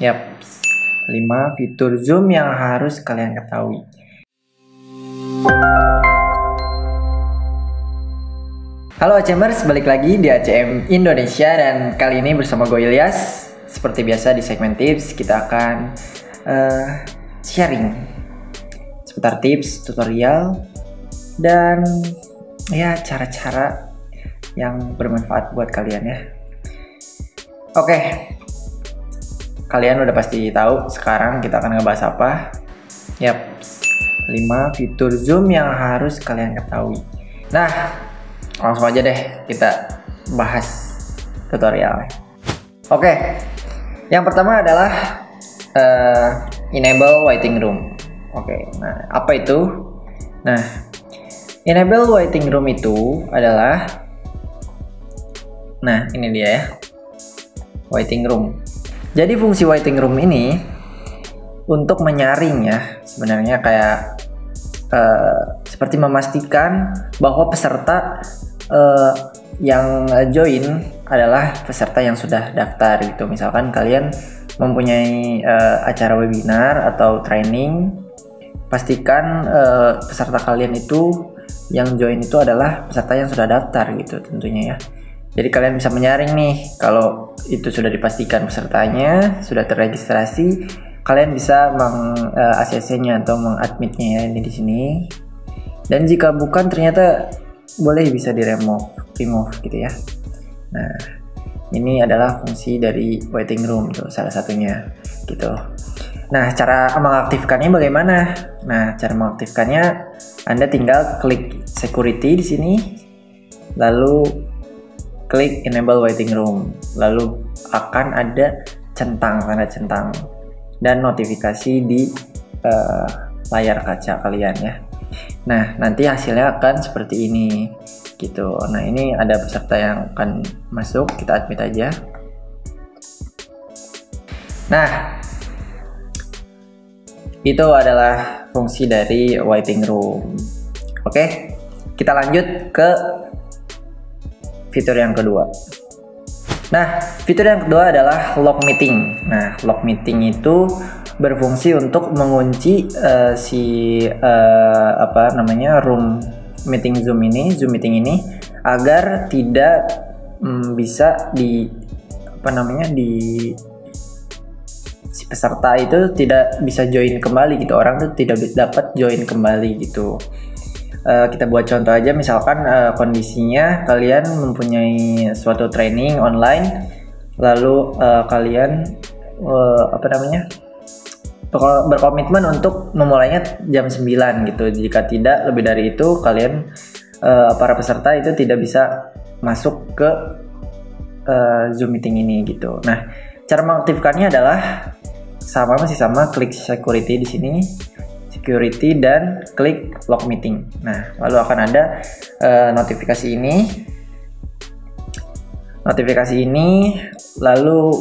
Yap, 5 fitur Zoom yang harus kalian ketahui. Halo ACMers, balik lagi di ACM Indonesia dan kali ini bersama gue Ilyas. Seperti biasa di segmen tips kita akan sharing seputar tips, tutorial, dan ya cara-cara yang bermanfaat buat kalian ya. Oke, kalian udah pasti tahu sekarang kita akan ngebahas apa. Yap, 5 fitur Zoom yang harus kalian ketahui. Nah, langsung aja deh kita bahas tutorialnya. Oke, yang pertama adalah enable waiting room. Oke, nah apa itu? Nah, enable waiting room itu adalah, nah ini dia ya, waiting room. Jadi fungsi waiting room ini untuk menyaring ya, sebenarnya kayak seperti memastikan bahwa peserta yang join adalah peserta yang sudah daftar gitu. Misalkan kalian mempunyai acara webinar atau training, pastikan peserta kalian itu yang join itu adalah peserta yang sudah daftar gitu tentunya ya. Jadi kalian bisa menyaring nih kalau itu sudah dipastikan pesertanya sudah terregistrasi, kalian bisa meng-ACC-nya atau mengadmitnya ya di sini. Dan jika bukan ternyata boleh bisa remove gitu ya. Nah, ini adalah fungsi dari waiting room tuh salah satunya gitu. Nah, cara mengaktifkannya bagaimana? Nah, cara mengaktifkannya Anda tinggal klik security di sini, lalu klik enable waiting room, lalu akan ada tanda centang dan notifikasi di layar kaca kalian ya. Nah, nanti hasilnya akan seperti ini gitu. Nah, ini ada peserta yang akan masuk, kita admit aja. Nah, itu adalah fungsi dari waiting room. Oke, kita lanjut ke fitur yang kedua. Nah, fitur yang kedua adalah lock meeting. Nah, lock meeting itu berfungsi untuk mengunci room meeting Zoom meeting ini agar tidak bisa si peserta itu tidak bisa join kembali gitu. Orang tuh tidak dapat join kembali gitu. Kita buat contoh aja, misalkan kondisinya kalian mempunyai suatu training online, lalu kalian berkomitmen untuk memulainya jam 9 gitu. Jika tidak lebih dari itu, kalian para peserta itu tidak bisa masuk ke Zoom meeting ini gitu. Nah, cara mengaktifkannya adalah masih sama, klik security di sini, security, dan klik lock meeting. Nah, lalu akan ada notifikasi ini, lalu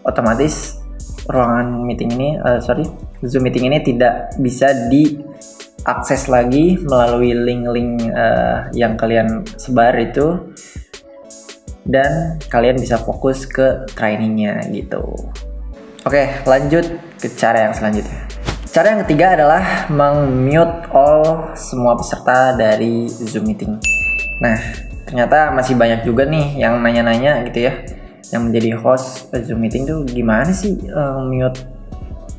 otomatis ruangan meeting ini, Zoom meeting ini tidak bisa diakses lagi melalui link-link yang kalian sebar itu, dan kalian bisa fokus ke trainingnya gitu. Oke, lanjut ke cara yang selanjutnya. Cara yang ketiga adalah meng-mute all semua peserta dari Zoom meeting. Nah, ternyata masih banyak juga nih yang nanya-nanya gitu ya, yang menjadi host Zoom meeting tuh gimana sih mute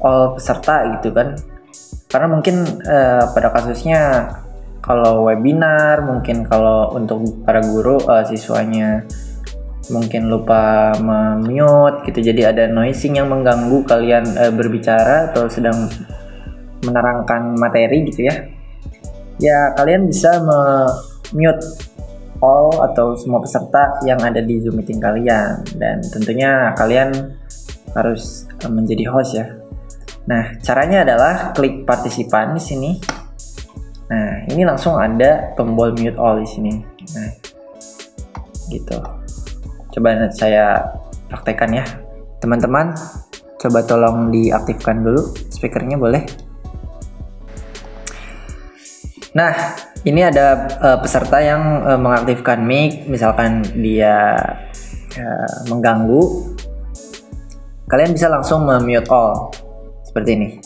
all peserta gitu kan. Karena mungkin pada kasusnya kalau webinar, mungkin kalau untuk para guru siswanya mungkin lupa mute gitu, jadi ada noising yang mengganggu kalian berbicara atau sedang menerangkan materi gitu ya. Ya, kalian bisa mute all atau semua peserta yang ada di Zoom meeting kalian, dan tentunya kalian harus menjadi host ya. Nah, caranya adalah klik partisipan di sini. Nah, ini langsung ada tombol mute all di sini. Nah, gitu. Coba saya praktekkan ya. Teman-teman, coba tolong diaktifkan dulu speakernya, boleh? Nah, ini ada peserta yang mengaktifkan mic, misalkan dia mengganggu kalian bisa langsung mute all seperti ini.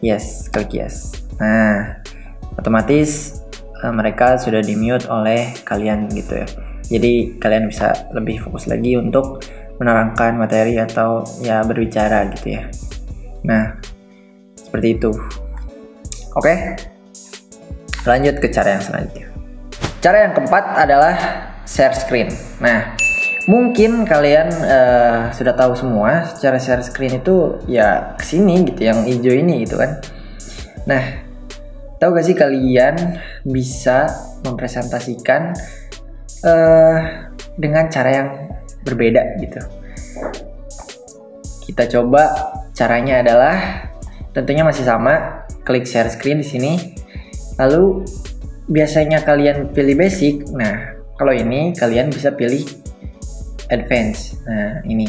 Yes, klik yes. Nah, otomatis mereka sudah di mute oleh kalian gitu ya. Jadi kalian bisa lebih fokus lagi untuk menerangkan materi atau ya berbicara gitu ya. Nah, seperti itu. Oke, lanjut ke cara yang selanjutnya. Cara yang keempat adalah share screen. Nah, mungkin kalian sudah tahu semua cara share screen itu ya kesini gitu, yang hijau ini gitu kan. Nah, tahu gak sih kalian bisa mempresentasikan dengan cara yang berbeda gitu. Kita coba, caranya adalah tentunya masih sama, klik share screen di sini. Lalu biasanya kalian pilih basic. Nah, kalau ini kalian bisa pilih advance. Nah, ini.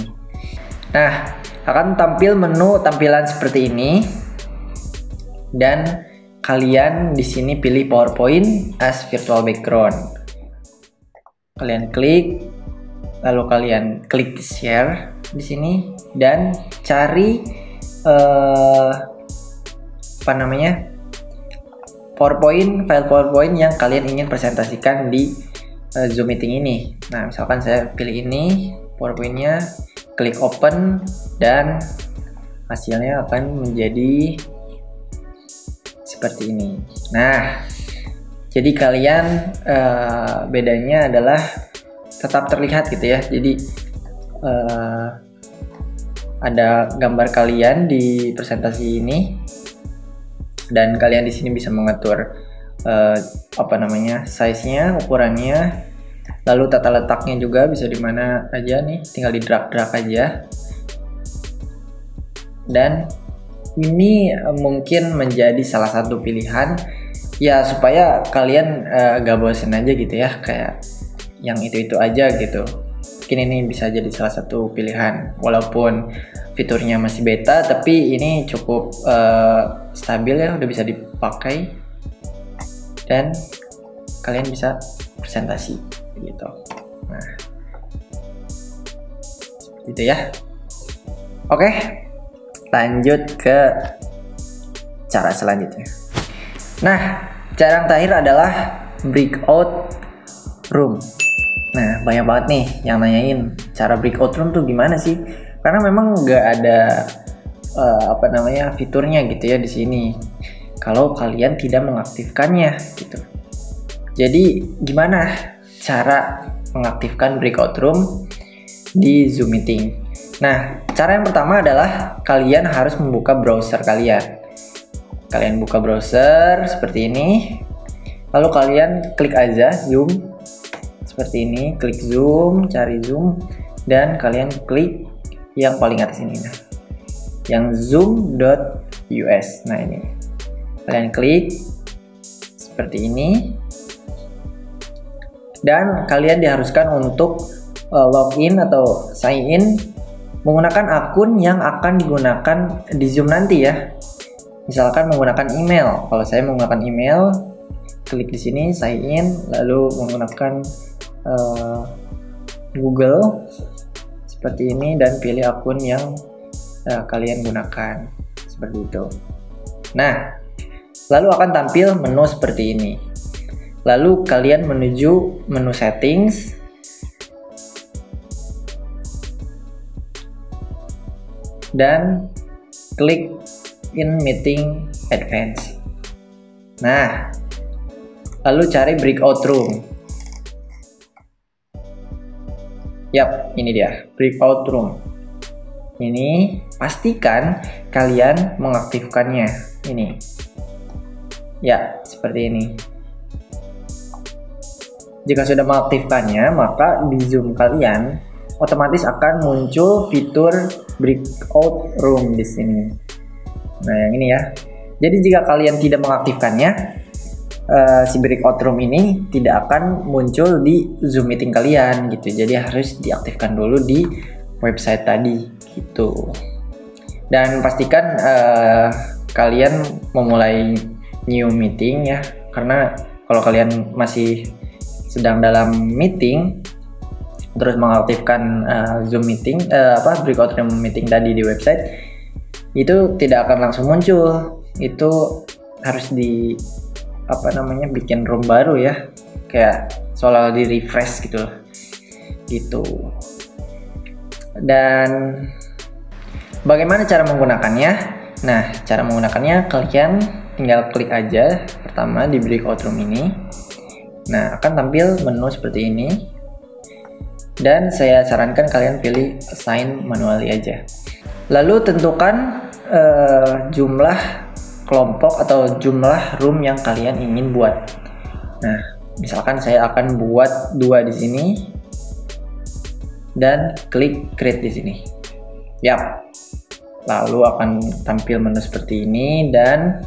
Nah, akan tampil menu tampilan seperti ini. Dan kalian di sini pilih PowerPoint as virtual background. Kalian klik, lalu kalian klik share di sini dan cari PowerPoint, file PowerPoint yang kalian ingin presentasikan di Zoom meeting ini. Nah, misalkan saya pilih ini PowerPoint-nya, klik open dan hasilnya akan menjadi seperti ini. Nah, jadi kalian bedanya adalah tetap terlihat gitu ya. Jadi ada gambar kalian di presentasi ini. Dan kalian di sini bisa mengatur size-nya, ukurannya, lalu tata letaknya juga bisa di mana aja nih, tinggal di drag aja. Dan ini mungkin menjadi salah satu pilihan ya supaya kalian gak bosen aja gitu ya, kayak yang itu aja gitu. Mungkin ini bisa jadi salah satu pilihan, walaupun fiturnya masih beta, tapi ini cukup stabil ya, udah bisa dipakai dan kalian bisa presentasi gitu. Nah, gitu ya. Oke, lanjut ke cara selanjutnya. Nah, cara yang terakhir adalah breakout room. Nah, banyak banget nih yang nanyain cara breakout room tuh gimana sih? Karena memang nggak ada fiturnya gitu ya di sini. Kalau kalian tidak mengaktifkannya gitu. Jadi gimana cara mengaktifkan breakout room di Zoom meeting? Nah, cara yang pertama adalah kalian harus membuka browser kalian. Kalian buka browser seperti ini. Lalu kalian klik aja Zoom seperti ini, klik Zoom, cari Zoom dan kalian klik yang paling atas ini, nah, yang zoom.us. Nah, ini kalian klik seperti ini dan kalian diharuskan untuk login atau sign in menggunakan akun yang akan digunakan di Zoom nanti ya. Misalkan menggunakan email. Kalau saya menggunakan email, klik di sini sign in, lalu menggunakan Google seperti ini dan pilih akun yang kalian gunakan seperti itu. Nah, lalu akan tampil menu seperti ini. Lalu kalian menuju menu settings. Dan klik in meeting advance. Nah, lalu cari breakout room. Yap, ini dia breakout room. Ini pastikan kalian mengaktifkannya. Ini. Ya, seperti ini. Jika sudah mengaktifkannya, maka di Zoom kalian otomatis akan muncul fitur breakout room di sini. Nah, yang ini ya. Jadi jika kalian tidak mengaktifkannya, si breakout room ini tidak akan muncul di Zoom meeting kalian gitu. Jadi harus diaktifkan dulu di website tadi gitu. Dan pastikan kalian memulai new meeting ya, karena kalau kalian masih sedang dalam meeting terus mengaktifkan Zoom meeting, breakout room meeting tadi di website, itu tidak akan langsung muncul. Itu harus bikin room baru ya, kayak soal di refresh gitu. Dan bagaimana cara menggunakannya? Nah, cara menggunakannya kalian tinggal klik aja pertama di breakout room ini. Nah, akan tampil menu seperti ini. Dan saya sarankan kalian pilih assign manually aja. Lalu tentukan jumlah kelompok atau jumlah room yang kalian ingin buat. Nah, misalkan saya akan buat 2 di sini dan klik create di sini. Yap. Lalu akan tampil menu seperti ini dan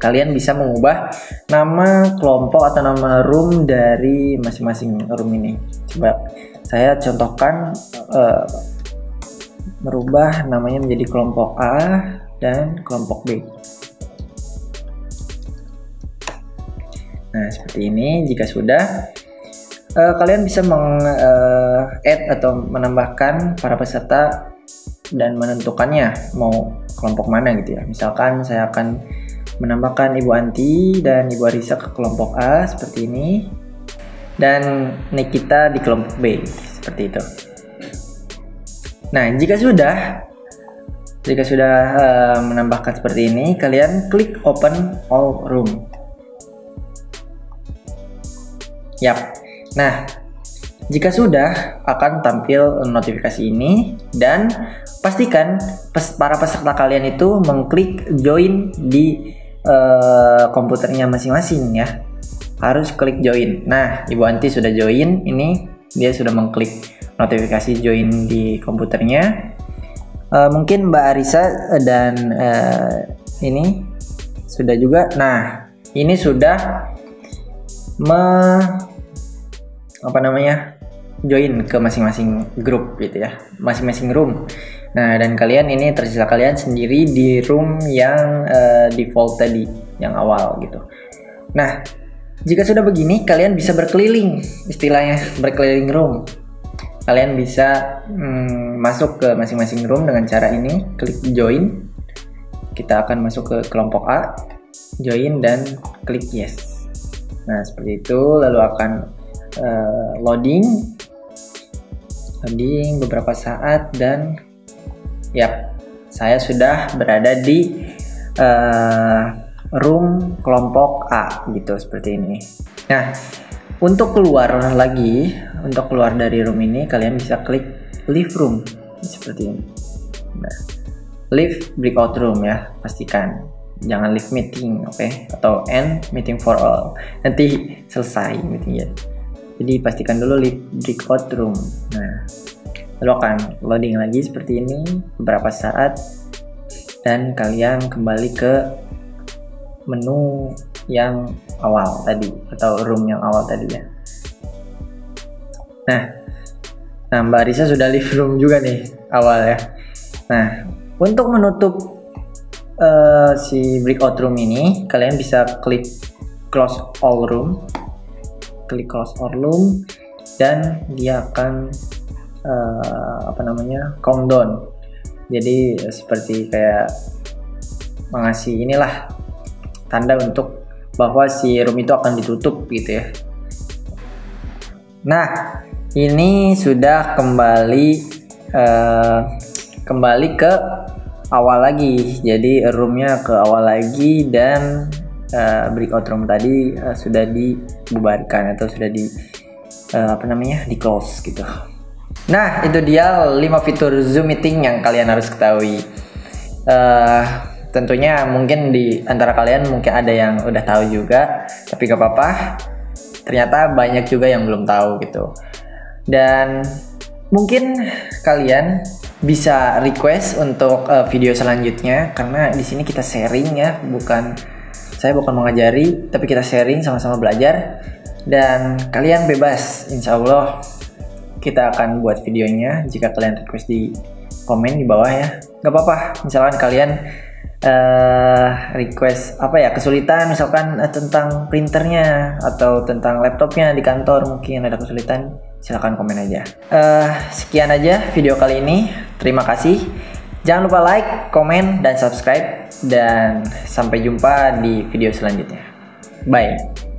kalian bisa mengubah nama kelompok atau nama room dari masing-masing room ini. Coba saya contohkan merubah namanya menjadi kelompok A dan kelompok B. Nah, seperti ini. Jika sudah, kalian bisa add atau menambahkan para peserta dan menentukannya mau kelompok mana gitu ya. Misalkan saya akan menambahkan Ibu Anti dan Ibu Arisa ke kelompok A seperti ini, dan Nikita di kelompok B seperti itu. Nah, jika sudah menambahkan seperti ini, kalian klik open all room. Yap. Nah, jika sudah, akan tampil notifikasi ini dan pastikan para peserta kalian itu mengklik join di komputernya masing-masing ya. Harus klik join. Nah, Ibu Anti sudah join, ini dia sudah mengklik notifikasi join di komputernya. Mungkin Mbak Arisa dan ini sudah juga. Nah, ini sudah join ke masing-masing grup gitu ya, masing-masing room. Nah, dan kalian ini tersisa kalian sendiri di room yang default tadi, yang awal gitu. Nah, jika sudah begini, kalian bisa berkeliling, istilahnya berkeliling room. Kalian bisa masuk ke masing-masing room dengan cara ini, klik join. Kita akan masuk ke kelompok A, join dan klik yes. Nah, seperti itu, lalu akan loading beberapa saat dan yap, saya sudah berada di room kelompok A gitu, seperti ini. Nah, untuk keluar dari room ini, kalian bisa klik leave room seperti ini. Nah, leave breakout room ya, pastikan jangan leave meeting, oke? Atau end meeting for all, nanti selesai meetingnya. Jadi pastikan dulu leave breakout room. Nah, lalu akan loading lagi seperti ini beberapa saat dan kalian kembali ke menu yang awal tadi atau room yang awal tadi ya. Nah, Mbak Arisa sudah leave room juga nih awal ya. Nah, untuk menutup si breakout room ini, kalian bisa klik close all room. Klik close all room dan dia akan countdown. Jadi seperti kayak mengasih inilah tanda untuk bahwa si room itu akan ditutup gitu ya. Nah, ini sudah kembali ke awal lagi. Jadi roomnya ke awal lagi dan breakout room tadi sudah dibubarkan atau sudah di close gitu. Nah, itu dia 5 fitur Zoom meeting yang kalian harus ketahui. Tentunya mungkin di antara kalian mungkin ada yang udah tahu juga, tapi gak apa-apa. Ternyata banyak juga yang belum tahu gitu. Dan mungkin kalian bisa request untuk video selanjutnya, karena di sini kita sharing ya, saya bukan mengajari, tapi kita sharing sama-sama belajar. Dan kalian bebas, insya Allah kita akan buat videonya jika kalian request di komen di bawah ya. Gak apa-apa, misalkan kalian request kesulitan misalkan tentang printernya atau tentang laptopnya di kantor, mungkin ada kesulitan, silahkan komen aja. Sekian aja video kali ini. Terima kasih. Jangan lupa like, komen, dan subscribe. Dan sampai jumpa di video selanjutnya. Bye.